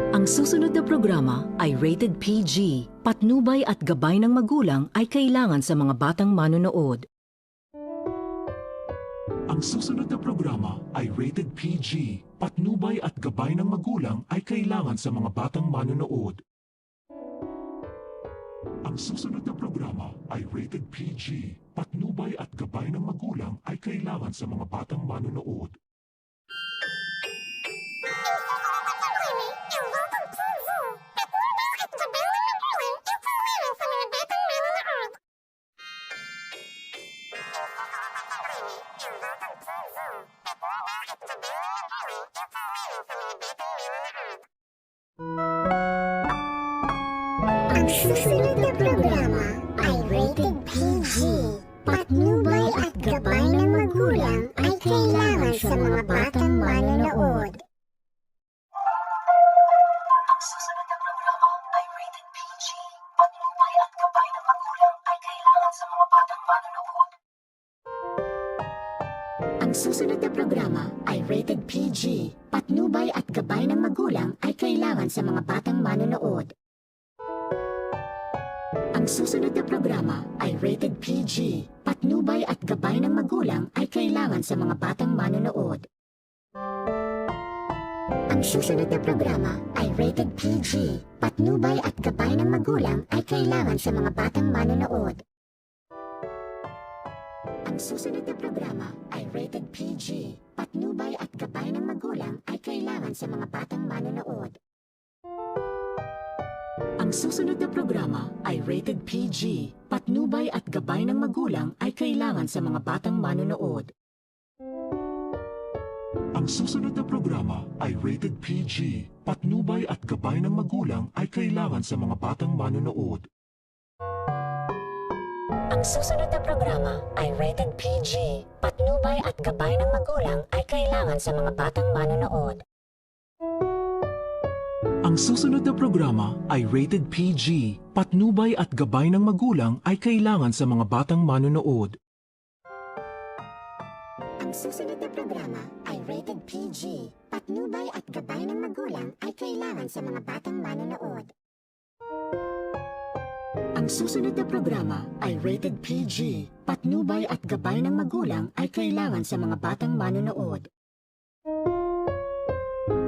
Ang susunod na programa ay rated PG. Patnubay at gabay ng magulang ay kailangan sa mga batang manonood. Ang susunod na programa ay rated PG. Patnubay at gabay ng magulang ay kailangan sa mga batang manonood. Ang susunod na programa ay rated PG. Patnubay at gabay ng magulang ay kailangan sa mga batang manonood. Ang susunod na programa ay rated PG. Patnubay at gabay ng magulang ay kailangan sa mga batang manonood. Ang susunod na programa ay rated PG. Patnubay at gabay ng magulang ay kailangan sa mga batang manonood. Ang susunod na programa ay rated PG. Patnubay at gabay ng magulang ay kailangan sa mga batang manonood. Ang susunod na programa ay rated PG. Patnubay at gabay ng magulang ay kailangan sa mga batang manonood. Ang susunod na programa ay rated PG. Patnubay at gabay ng magulang ay kailangan sa mga batang manonood. Ang susunod na programa ay rated PG. Patnubay at gabay ng magulang ay kailangan sa mga batang manonood. Ang susunod na programa ay rated PG. Patnubay at gabay ng magulang ay kailangan sa mga batang manonood. Ang susunod na programa ay rated PG. Patnubay at gabay ng magulang ay kailangan sa mga batang manonood. Ang susunod na programa ay rated PG. Patnubay at gabay ng magulang ay kailangan sa mga batang manonood. Ang susunod na programa ay rated PG. Patnubay at gabay ng magulang ay kailangan sa mga batang manonood. Ang susunod na programa ay rated PG. Patnubay at gabay ng magulang ay kailangan sa mga batang manonood. Ang susunod na programa ay rated PG. Patnubay at gabay ng magulang ay kailangan sa mga batang manonood.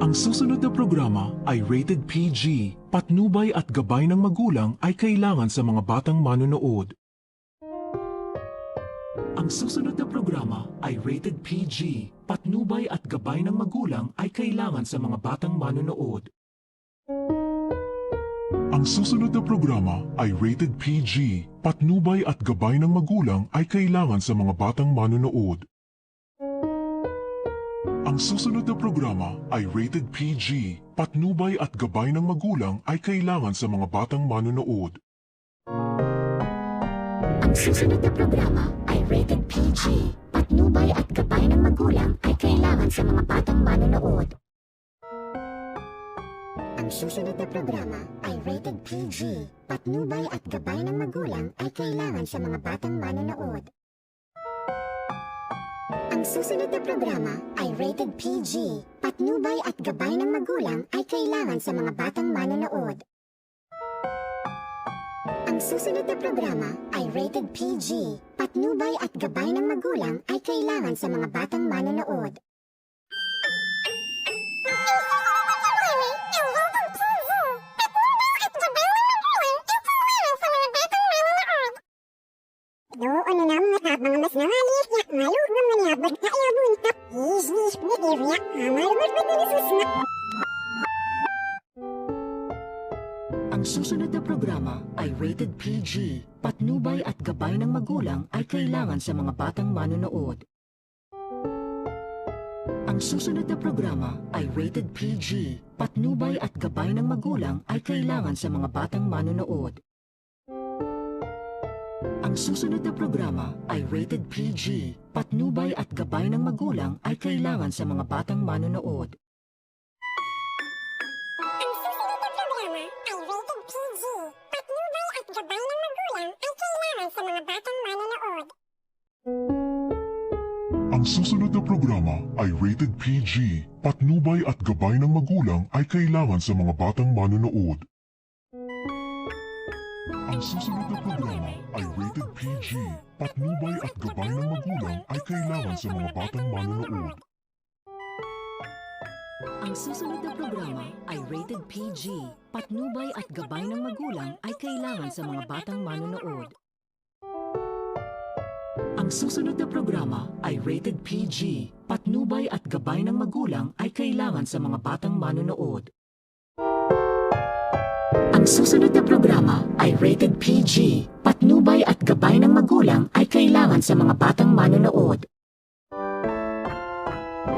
Ang susunod na programa ay rated PG. Patnubay at gabay ng magulang ay kailangan sa mga batang manonood. Ang susunod na programa ay rated PG. Patnubay at gabay ng magulang ay kailangan sa mga batang manonood. Ang susunod na programa ay rated PG. Patnubay at gabay ng magulang ay kailangan sa mga batang manonood. Ang susunod na programa ay rated PG. Patnubay at gabay ng magulang ay kailangan sa mga batang manonood. Ang susunod na programa ay rated PG. Patnubay at gabay ng magulang ay kailangan sa mga batang manonood. Ang susunod na programa ay rated PG. Patnubay at gabay ng magulang ay kailangan sa mga batang manonood. Ang susunod na programa ay rated PG. Patnubay at gabay ng magulang ay kailangan sa mga batang manonood. Ang susunod na programa ay rated PG. Patnubay at gabay ng magulang ay kailangan sa mga batang manonood. Doon na mga tapang mas nangalis niya, malug ng maniyabag na iabun tap, is bigirya, amalubad ba dinisus na? Ang susunod na programa ay rated PG. Patnubay at gabay ng magulang ay kailangan sa mga batang manonood. Ang susunod na programa ay rated PG. Patnubay at gabay ng magulang ay kailangan sa mga batang manonood. Ang susunod na programa ay rated PG. Patnubay at gabay ng magulang ay kailangan sa mga batang manonood. Ang susunod na programa ay rated PG. Patnubay at gabay ng magulang ay kailangan sa mga batang manonood. Ang Ang susunod na programa ay rated PG. Patnubay at gabay ng magulang ay kailangan sa mga batang manonood. Ang susunod na programa ay rated PG. Patnubay at gabay ng magulang ay kailangan sa mga batang manonood. Ang susunod na programa ay rated PG. Patnubay at gabay ng magulang ay kailangan sa mga batang manonood. Ang susunod na programa ay rated PG. Patnubay at gabay ng magulang ay kailangan sa mga batang manonood. Ang susunod na programa ay rated PG. Patnubay at gabay ng magulang ay kailangan sa mga batang manonood.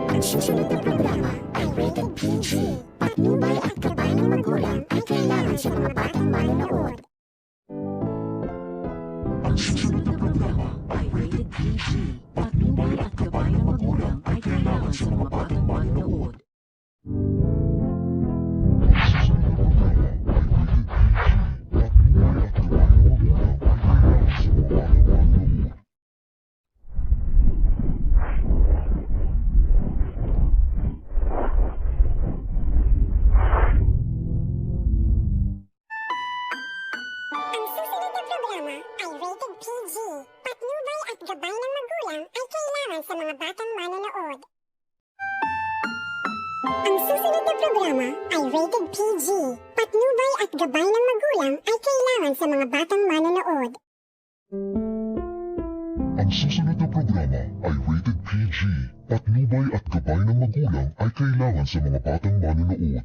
Ang susunod na programa ay rated PG. Patnubay at gabay ng magulang ay kailangan sa mga batang manonood. Ang susunod na programa ay rated PG. Patnubay at gabay ng magulang ay kailangan sa mga batang manonood. Ang susunod na programa ay rated PG. Patnubay at gabay ng magulang ay kailangan sa mga batang manonood. Ang susunod na programa ay rated PG. Patnubay at gabay ng magulang ay kailangan sa mga batang manonood. Ang susunod na programa ay rated PG. Patnubay at gabay ng magulang ay kailangan sa mga batang manonood.